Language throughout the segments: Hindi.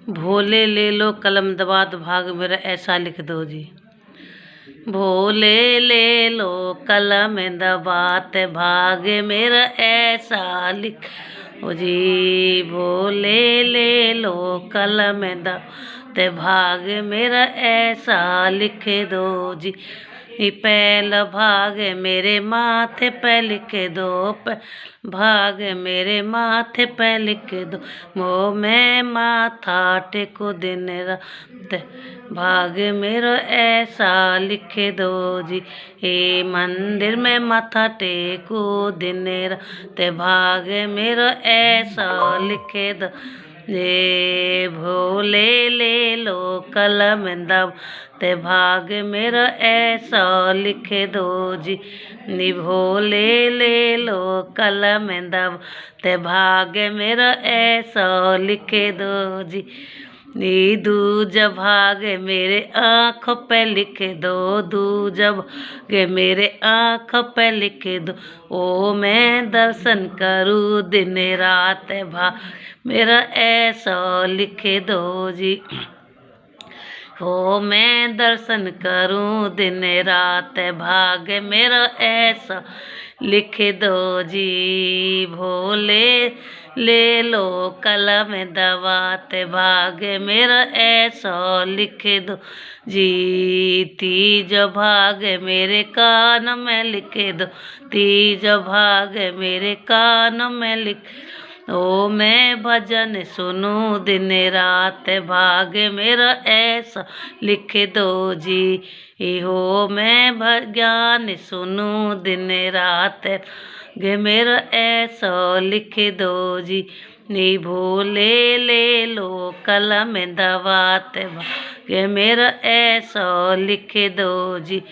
भोले ले लो कलम दबात भाग मेरा ऐसा लिख दो जी। भोले ले लो कलम दबात भाग मेरा ऐसा लिख ओ जी। भोले ले लो कलम दबात भाग मेरा ऐसा लिख दो जी। पहल भाग मेरे माथे पे लिख दो, भाग मेरे माथे पे लिख दो। मोह में माथा टेको दिन रात भाग मेरा ऐसा लिख दो जी। हे मंदिर में माथा टेको दिन रात भाग मेरा ऐसा लिख दो। जे भोले ले लो कलम दबात भाग मेरा ऐसा लिख दो जी। नी भोले ले लो कलम दबात भाग मेरा ऐसा लिख दो जी। नी दूजा भाग मेरे आँख पे लिख दो, दूजा भाग मेरे आँख पे लिख दो। ओ मैं दर्शन करूँ दिन रात भाग मेरा ऐसा लिख दो जी। हो मैं दर्शन करूं दिन रात भाग मेरा ऐसा लिख दो जी। भोले ले लो कलम दबात भाग मेरा ऐसा लिख दो जी। तीज भाग मेरे कान में लिख दो, तीज भाग मेरे कान में लिख। ओ मैं भजन सुनूं दिन रात भाग मेरा ऐसा लिख दो जी। हो मैं ज्ञान सुनूं दिन रात भाग मेरा ऐसा लिख दो जी। नी भोले ले लो कलम दबात भाग मेरा ऐसा लिख दो जी।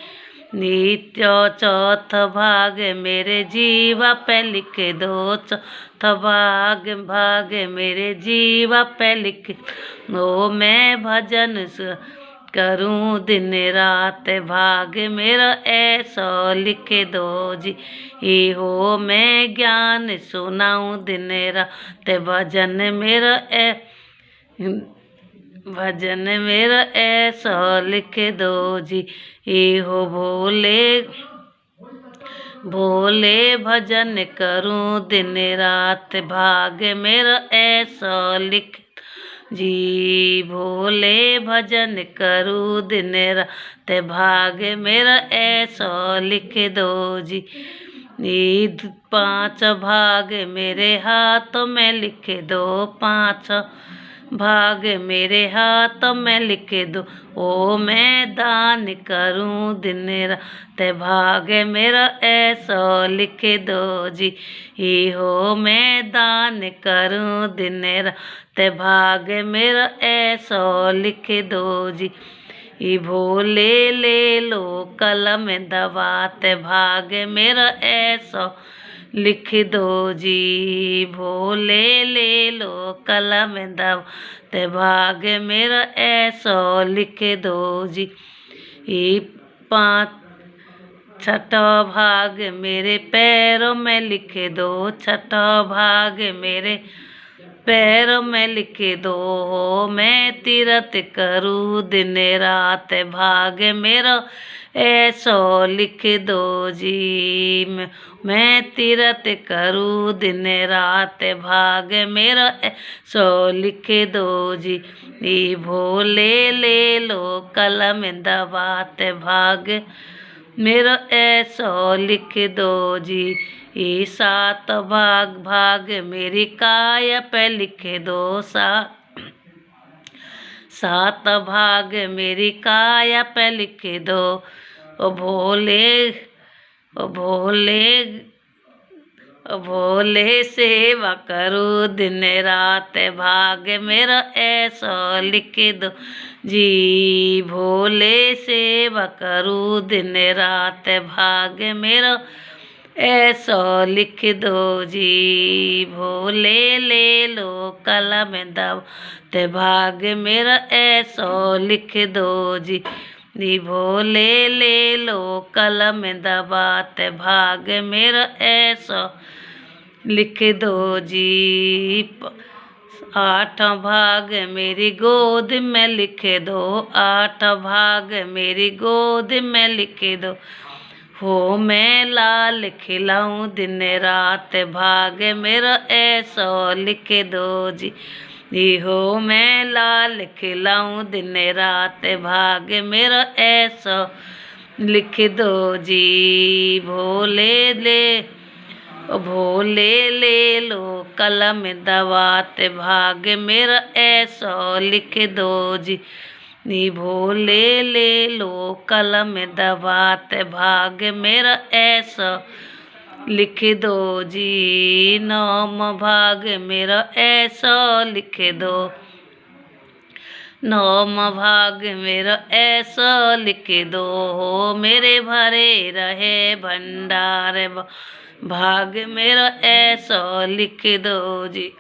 नित्य चौथ भाग मेरे जीवा पे लिख दो, चौथ भाग मेरे जीवा पे लिख दो। मैं भजन करूं दिन रात भाग मेरा ऐसा लिख दो जी। हो मैं ज्ञान सुनाऊं दिन रात भजन मेरा भजन मेरा ऐसा लिख दो जी। हो भोले भोले भजन करूं दिन रात भाग मेरा ऐसा लिख जी। भोले भजन करूं दिन रात भाग मेरा ऐसा लिख दो जी। नींद 5 भाग मेरे हाथ में लिख दो, 5 भाग मेरे हाथ में लिख दो। ओ मैं दान करूं दिन रात भाग मेरा ऐसा लिख दो जी। हो मैं दान करूं दिन रात भाग मेरा ऐसा लिख दो जी। भोले ले लो कलम दबात भाग मेरा ऐसा लिख दो जी। भोले ले लो कलम दबात भाग मेरा ऐसा लिख दो जी। 5 छठा भाग मेरे पैरों में लिख दो, छठा भाग मेरे पैरों में लिख दो। मैं तीरथ करूं दिन रात भाग मेरा ऐसा लिख दो जी। मैं तीरथ करूं दिन रात भाग मेरा ऐसा लिख दो जी। भोले ले लो कलम दबात भाग मेरा ऐसा लिख दो जी। 7 भाग मेरी काया पे लिख दो, 7 भाग मेरी काया पे लिख दो। ओ भोले सेवा करूं दिन रात भाग मेरा ऐसा लिख दो जी। भोले सेवा करूं दिन रात भाग मेरा ऐसा लिख दो जी। भोले ले लो कलम दबात भाग मेरा ऐसा लिख दो जी। भोले ले लो कलम दबात भाग मेरा ऐसा लिख दो जी। 8 भाग मेरी गोद में लिख दो, 8 भाग मेरी गोद में लिख दो। हो मैं लाल खिलाऊं दिन रात, भाग मेरा ऐसा लिख दो जी। हो मैं लाल खिलाऊं दिन रात, भाग मेरा ऐसा लिख दो जी। भोले ले लो कलम दवात, भाग मेरा ऐसा लिख दो जी। भोले ले लो कलम दवात, भाग मेरा ऐसा लिख दो जी। नाम भाग मेरा ऐसा लिख दो, नाम भाग मेरा ऐसा लिख दो। हो मेरे भरे रहे भंडार, भाग मेरा ऐसा लिख दो जी।